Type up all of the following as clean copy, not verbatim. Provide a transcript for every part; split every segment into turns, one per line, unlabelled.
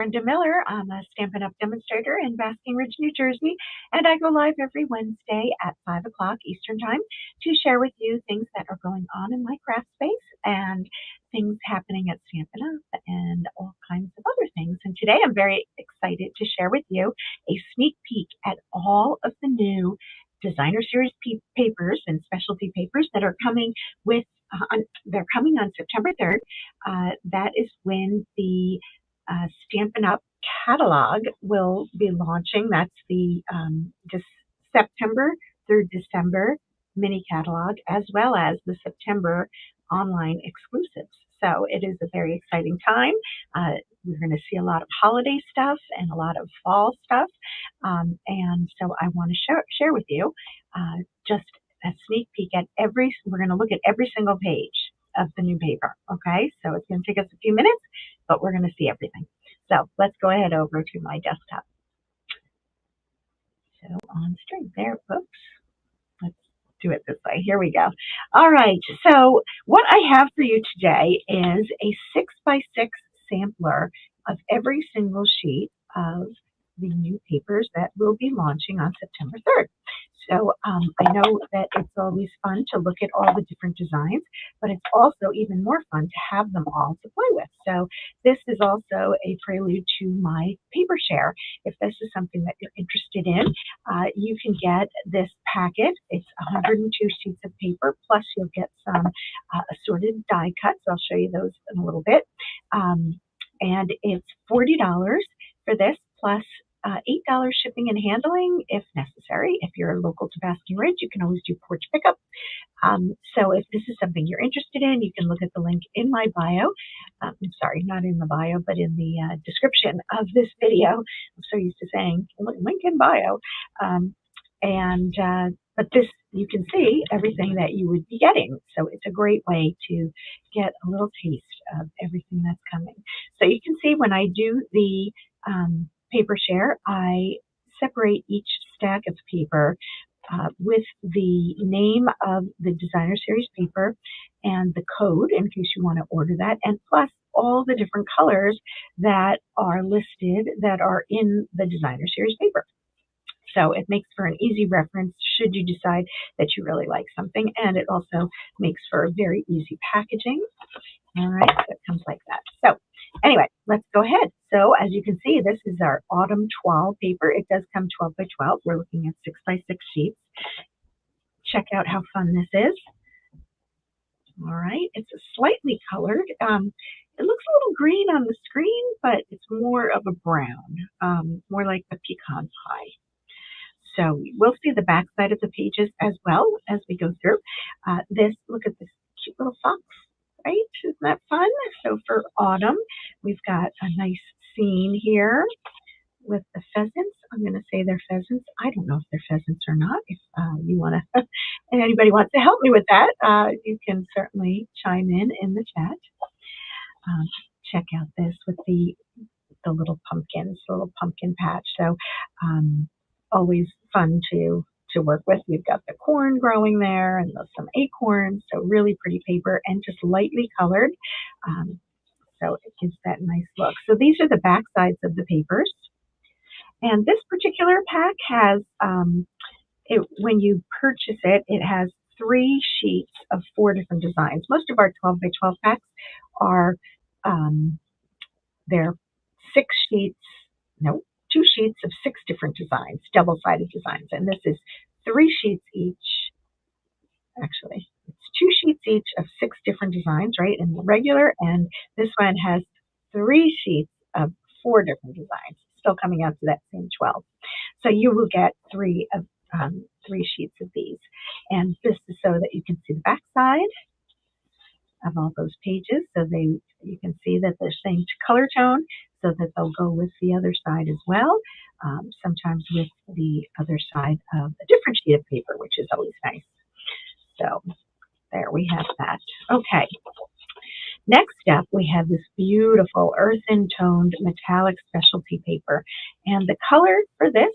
Brenda Miller. I'm a Stampin' Up demonstrator in Basking Ridge, New Jersey, and I go live every Wednesday at 5 o'clock Eastern Time to share with you things that are going on in my craft space and things happening at Stampin' Up and all kinds of other things. And today I'm very excited to share with you a sneak peek at all of the new designer series papers and specialty papers that are coming with they're coming on September 3rd. That is when the Stampin' Up catalog will be launching. That's the September through December mini catalog, as well as the September online exclusives. So it is a very exciting time. We're going to see a lot of holiday stuff and a lot of fall stuff. And so I want to share with you just a sneak peek at we're going to look at every single page of the new paper. Okay, so it's going to take us a few minutes, but we're going to see everything. So let's go ahead over to my desktop. So on screen there, oops, let's do it this way. Here we go. All right, so what I have for you today is a 6x6 sampler of every single sheet of the new papers that will be launching on September 3rd. So I know that it's always fun to look at all the different designs, but it's also even more fun to have them all to play with. So this is also a prelude to my paper share. If this is something that you're interested in, you can get this packet. It's 102 sheets of paper, plus you'll get some assorted die cuts. I'll show you those in a little bit. And it's $40 for this, plus $8 shipping and handling if necessary. If you're local to Basking Ridge, you can always do porch pickup. So if this is something you're interested in, you can look at the link in my bio. I'm sorry, not in the bio, but in the description of this video. I'm so used to saying link in bio. But this, you can see everything that you would be getting. So it's a great way to get a little taste of everything that's coming. So you can see when I do the paper share, I separate each stack of paper with the name of the designer series paper and the code in case you want to order that, and plus all the different colors that are listed that are in the designer series paper. So it makes for an easy reference should you decide that you really like something, and it also makes for a very easy packaging. All right, so it comes like that. So anyway, let's go ahead. So as you can see, this is our autumn toile paper. It does come 12 by 12. We're looking at 6x6 sheets. Check out how fun this is. All right, it's a slightly colored. It looks a little green on the screen, but it's more of a brown, more like the pecan pie. So we'll see the back side of the pages as well as we go through. Look at this cute little fox, right? Isn't that fun? So for autumn, we've got a nice scene here with the pheasants. I'm going to say they're pheasants. I don't know if they're pheasants or not. If you want to, and anybody wants to help me with that, you can certainly chime in the chat. Check out this with the little pumpkins, the little pumpkin patch. So always fun to work with. We've got the corn growing there and some acorns, so really pretty paper and just lightly colored. So it gives that nice look. So these are the back sides of the papers. And this particular pack has, when you purchase it, it has 3 sheets of 4 different designs. Most of our 12 by 12 packs are, they're 2 sheets of 6 different designs, double-sided designs. And this is 3 sheets each. Actually, it's 2 sheets each of 6 different designs, right? And the regular, and this one has 3 sheets of 4 different designs, still coming out to that same 12. So you will get 3 sheets of these. And this is so that you can see the back side of all those pages. So you can see that they're same color tone, so that they'll go with the other side as well, sometimes with the other side of a different sheet of paper, which is always nice. So there we have that. Okay. Next up, we have this beautiful earthen toned metallic specialty paper. And the color for this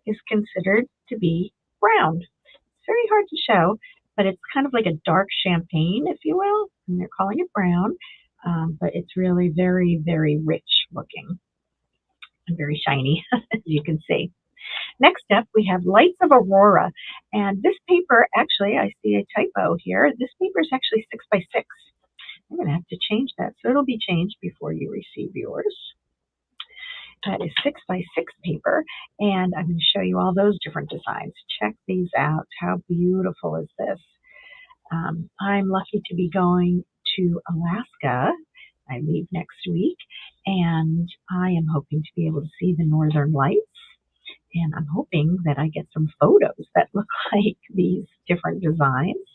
is considered to be brown. It's very hard to show, but it's kind of like a dark champagne, if you will, and they're calling it brown. But it's really very, very rich looking. very shiny, as you can see. Next up, we have Lights of Aurora. And this paper, actually, I see a typo here. This paper is actually 6 by 6. I'm going to have to change that. So it'll be changed before you receive yours. That is 6 by 6 paper. And I'm going to show you all those different designs. Check these out. How beautiful is this? I'm lucky to be going to Alaska. I leave next week. And I am hoping to be able to see the Northern Lights. And I'm hoping that I get some photos that look like these different designs.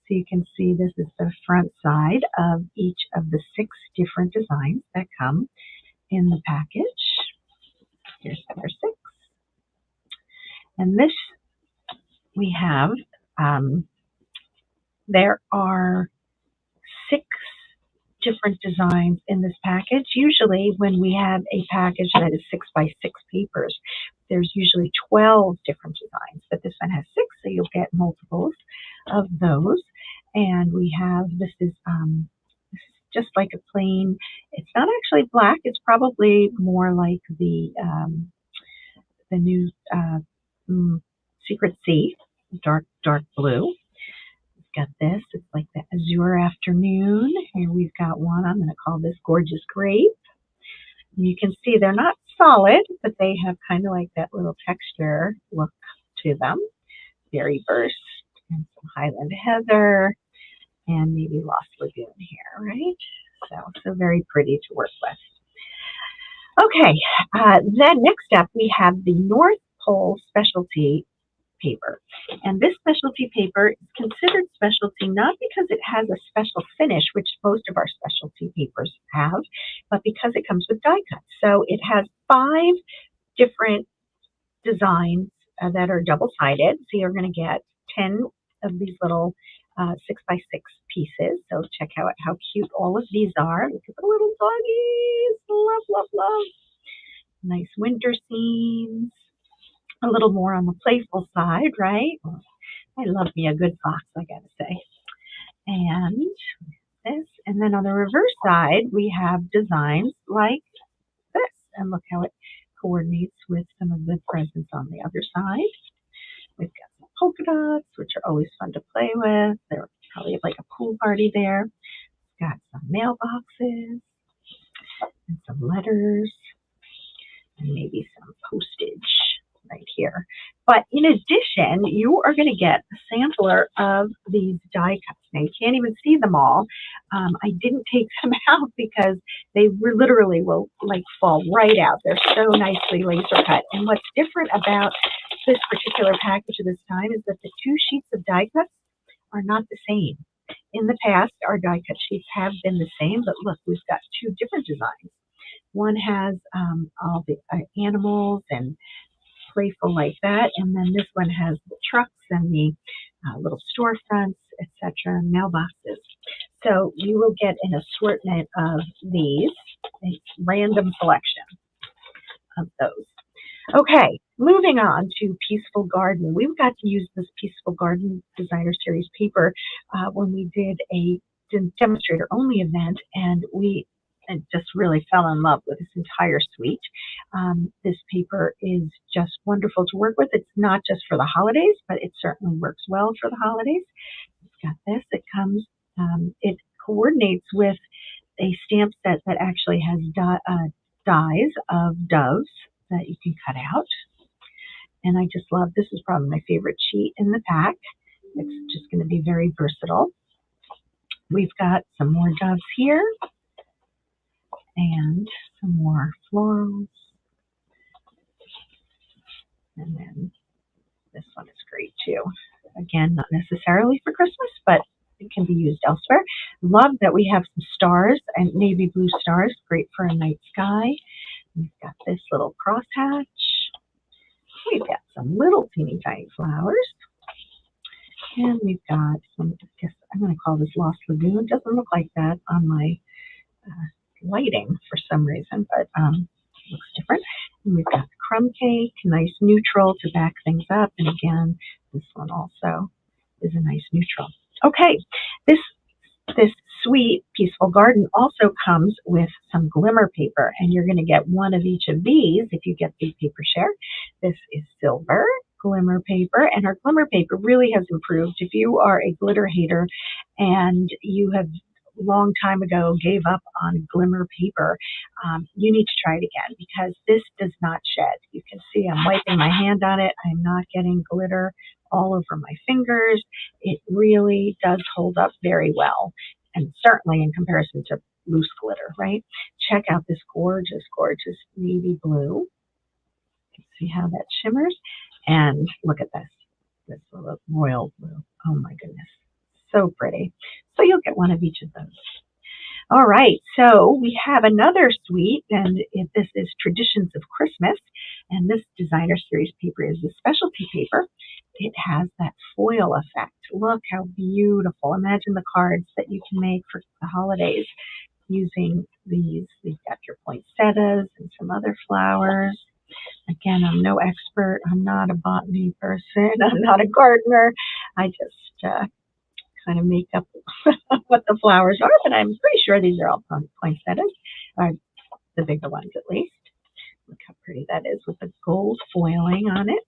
So you can see this is the front side of each of the 6 different designs that come in the package. Here's number 6. And this we have, there are 6 different designs in this package. Usually when we have a package that is 6 by 6 papers, there's usually 12 different designs, but this one has 6, so you'll get multiples of those. And we have, this is just like a plain, it's not actually black, it's probably more like the new Secret Sea, dark blue. Got this, it's like the azure afternoon. Here we've got one, I'm going to call this Gorgeous Grape. And you can see they're not solid, but they have kind of like that little texture look to them. Berry Burst and some Highland Heather and maybe Lost Lagoon here, right? So very pretty to work with. Okay, then next up we have the North Pole Specialty paper. And this specialty paper is considered specialty not because it has a special finish, which most of our specialty papers have, but because it comes with die cuts. So it has 5 different designs that are double-sided. So you're going to get 10 of these little 6 by 6 pieces. So check out how cute all of these are. Look at the little doggies. Love, love, love. Nice winter scenes. A little more on the playful side, right? I love me a good fox, I gotta say. And this, and then on the reverse side, we have designs like this. And look how it coordinates with some of the presents on the other side. We've got some polka dots, which are always fun to play with. They're probably like a pool party there. We've got some mailboxes and some letters and maybe some postage right here. But in addition, you are going to get a sampler of these die cuts. Now you can't even see them all. I didn't take them out because they literally will like fall right out. They're so nicely laser cut. And what's different about this particular package of this time is that the 2 sheets of die cuts are not the same. In the past, our die cut sheets have been the same, but look, we've got 2 different designs. One has all the animals and playful like that, and then this one has the trucks and the little storefronts, etc., mailboxes. So you will get an assortment of these, a random selection of those. Okay, moving on to Peaceful Garden. We've got to use this Peaceful Garden Designer Series paper when we did a demonstrator only event, and we just really fell in love with this entire suite. This paper is just wonderful to work with. It's not just for the holidays, but it certainly works well for the holidays. It's got this. It comes, it coordinates with a stamp set that actually has dies of doves that you can cut out. And I just love, this is probably my favorite sheet in the pack. It's just going to be very versatile. We've got some more doves here. And some more florals. And then this one is great too. Again, not necessarily for Christmas, but it can be used elsewhere. Love that we have some stars and navy blue stars, great for a night sky. We've got this little crosshatch. We've got some little teeny tiny flowers. And we've got some, I guess I'm going to call this Lost Lagoon. It doesn't look like that on my lighting for some reason, but looks different. And we've got the crumb cake, nice neutral to back things up. And again, this one also is a nice neutral. Okay, this suite, Peaceful Garden, also comes with some Glimmer paper, and you're going to get one of each of these if you get the paper share. This is silver Glimmer paper, and our Glimmer paper really has improved. If you are a glitter hater and you have long time ago gave up on Glimmer paper, you need to try it again because this does not shed. You can see I'm wiping my hand on it. I'm not getting glitter all over my fingers. It really does hold up very well, and certainly in comparison to loose glitter, right? Check out this gorgeous, gorgeous navy blue. See how that shimmers? And look at this little royal blue. Oh my goodness, so pretty. So you'll get one of each of those. All right, so we have another suite, and this is Traditions of Christmas, and this designer series paper is a specialty paper. It has that foil effect. Look how beautiful. Imagine the cards that you can make for the holidays using these. You've got your poinsettias and some other flowers. Again, I'm no expert. I'm not a botany person. I'm not a gardener. I just kind of make up what the flowers are, but I'm pretty sure these are all poinsettias, or the bigger ones at least. Look how pretty that is with the gold foiling on it.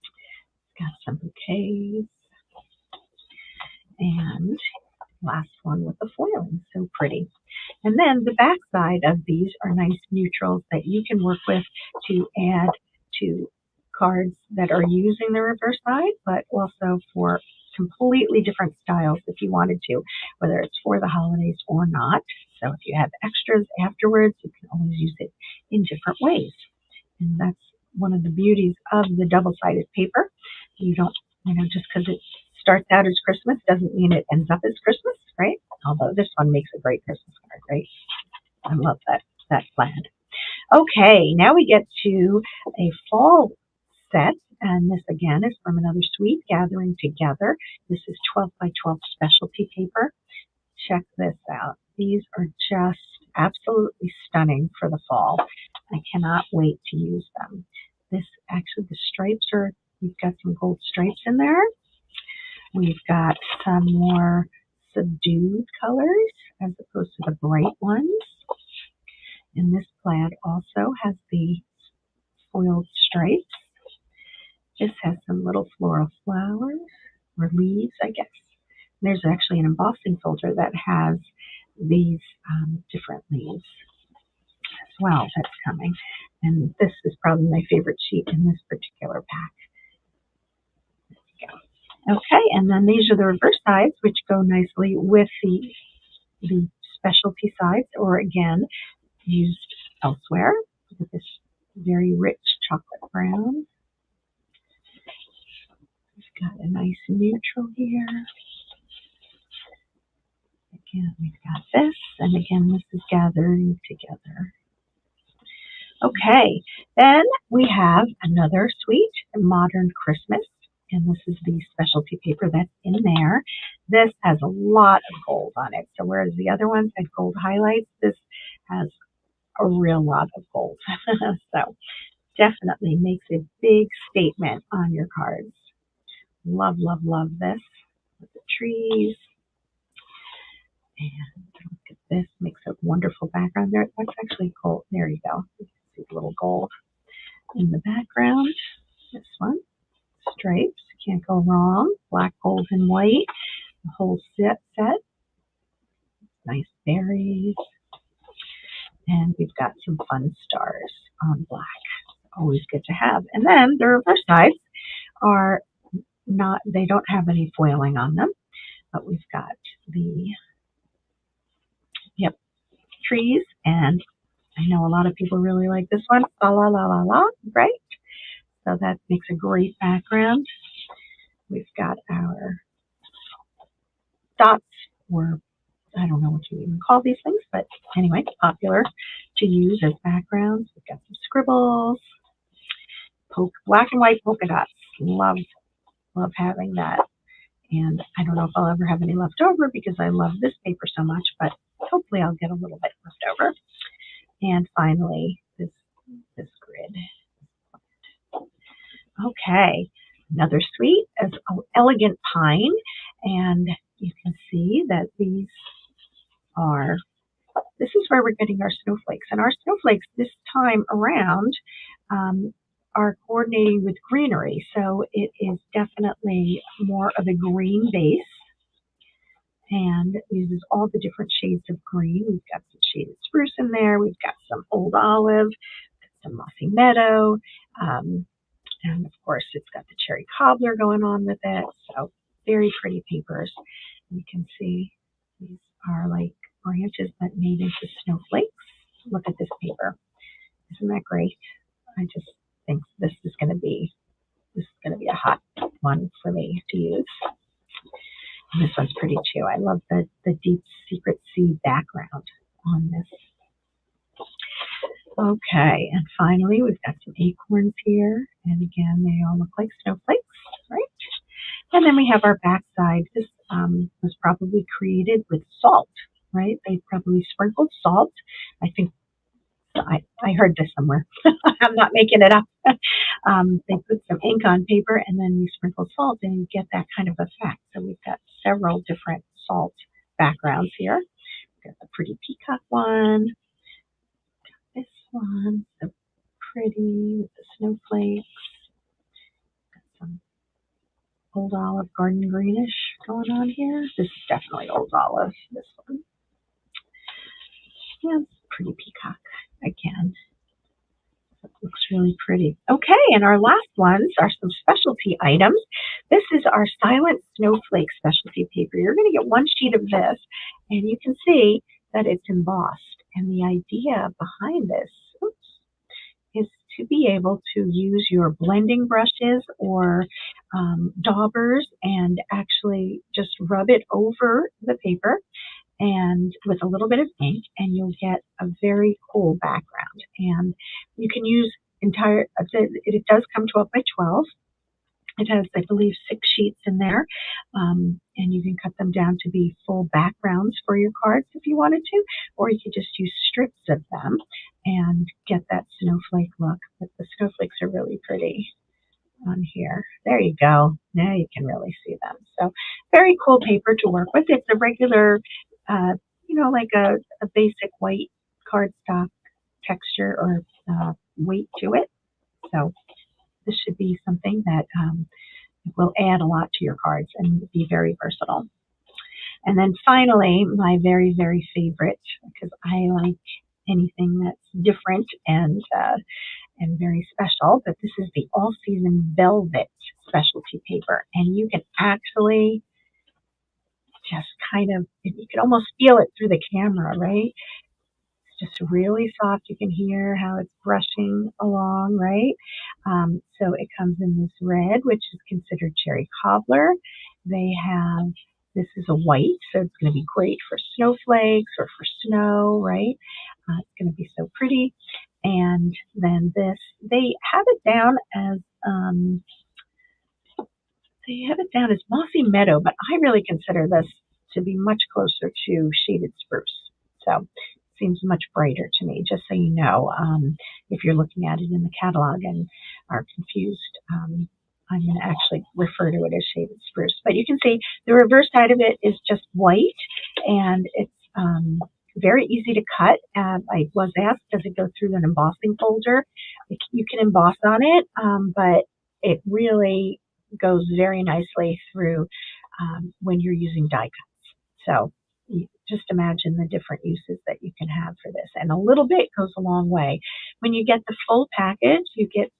It's got some bouquets. And last one with the foiling, so pretty. And then the back side of these are nice neutrals that you can work with to add to cards that are using the reverse side, but also for completely different styles if you wanted to, whether it's for the holidays or not. So if you have extras afterwards, you can always use it in different ways. And that's one of the beauties of the double-sided paper. You don't, just because it starts out as Christmas doesn't mean it ends up as Christmas, right? Although this one makes a great Christmas card, right? I love that plaid. Okay, now we get to a fall set, and this again is from another suite, Gathering Together. This is 12 by 12 specialty paper. Check this out. These are just absolutely stunning for the fall. I cannot wait to use them. This actually, the stripes are, we've got some gold stripes in there. We've got some more subdued colors as opposed to the bright ones. And this plaid also has the foiled stripes. This has some little floral flowers, or leaves, I guess. There's actually an embossing folder that has these different leaves as well that's coming. And this is probably my favorite sheet in this particular pack. Okay, and then these are the reverse sides, which go nicely with the specialty sides, or again, used elsewhere. Look at this very rich chocolate brown. We've got a nice neutral here. Again, we've got this, and again, this is Gathering Together. Okay, then we have another suite, Modern Christmas. And this is the specialty paper that's in there. This has a lot of gold on it. So whereas the other ones had gold highlights, this has a real lot of gold. So definitely makes a big statement on your cards. Love, love, love this with the trees. And look at this, makes a wonderful background there. That's actually gold. There you go. You can see the little gold in the background. This one. Stripes, can't go wrong. Black, gold, and white. The whole set. Nice berries. And we've got some fun stars on black. Always good to have. And then the reverse sides are not, they don't have any foiling on them, but we've got the, trees. And I know a lot of people really like this one. La la la la la, right? So that makes a great background. We've got our dots, or I don't know what you even call these things, but anyway, popular to use as backgrounds. We've got some scribbles, black and white polka dots. Love having that. And I don't know if I'll ever have any left over because I love this paper so much, but hopefully I'll get a little bit left over. And finally, this grid. Okay, another suite is Elegant Pine, and you can see that these this is where we're getting our snowflakes. And our snowflakes this time around are coordinating with greenery. So it is definitely more of a green base and uses all the different shades of green. We've got some shaded spruce in there. We've got some old olive, some mossy meadow. And of course, it's got the cherry cobbler going on with it. So very pretty papers. You can see these are like branches that made into snowflakes. Look at this paper. Isn't that great? I just think this is going to be a hot one for me to use. And this one's pretty too. I love the deep secret sea background on this. Okay, and finally we've got some acorns here, and again they all look like snowflakes, right? And then we have our backside. This was probably created with salt, right? They probably sprinkled salt. I think I heard this somewhere. I'm not making it up. They put some ink on paper and then you sprinkle salt and you get that kind of effect. So we've got several different salt backgrounds here. We've got the pretty peacock one. This one, so pretty with the snowflakes. Got some old olive, garden greenish going on here. This is definitely old olive, this one. Yeah, pretty peacock again. It looks really pretty. Okay, and our last ones are some specialty items. This is our Silent Snowflake specialty paper. You're going to get one sheet of this, and you can see that it's embossed. And the idea behind this is to be able to use your blending brushes or daubers and actually just rub it over the paper and with a little bit of ink, and you'll get a very cool background. And you can use it does come 12 by 12. It has, I believe, 6 sheets in there, and you can cut them down to be full backgrounds for your cards if you wanted to, or you could just use strips of them and get that snowflake look. But the snowflakes are really pretty on here. There you go. Now you can really see them. So very cool paper to work with. It's a regular, like a basic white cardstock texture or weight to it. So this should be something that will add a lot to your cards and be very versatile. And then finally, my very, very favorite, because I like anything that's different and very special, but this is the All Season Velvet specialty paper. And you can actually just you can almost feel it through the camera, right? Just really soft. You can hear how it's brushing along, right? So it comes in this red, which is considered cherry cobbler. This is a white, so it's going to be great for snowflakes or for snow, right? It's going to be so pretty. And then this, they have it down as mossy meadow, but I really consider this to be much closer to shaded spruce. So seems much brighter to me, just so you know, if you're looking at it in the catalog and are confused. I'm going to actually refer to it as shaded spruce. But you can see the reverse side of it is just white, and it's very easy to cut. I was asked, does it go through an embossing folder? You can emboss on it, but it really goes very nicely through when you're using die cuts. So just imagine the different uses that you can have for this. And a little bit goes a long way. When you get the full package, you get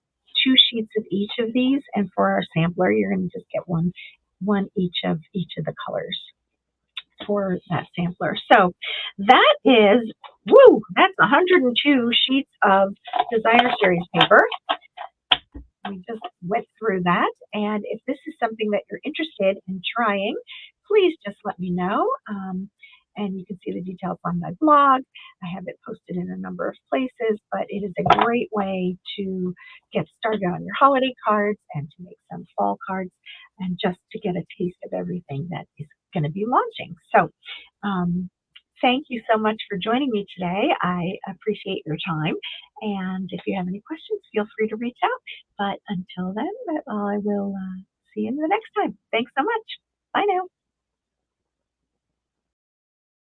2 sheets of each of these. And for our sampler, you're going to just get one each of the colors for that sampler. So that is, that's 102 sheets of Designer Series paper. We just went through that. And if this is something that you're interested in trying, please just let me know. And you can see the details on my blog. I have it posted in a number of places, but it is a great way to get started on your holiday cards and to make some fall cards and just to get a taste of everything that is going to be launching. So thank you so much for joining me today. I appreciate your time. And if you have any questions, feel free to reach out. But until then, I will see you the next time. Thanks so much. Bye now.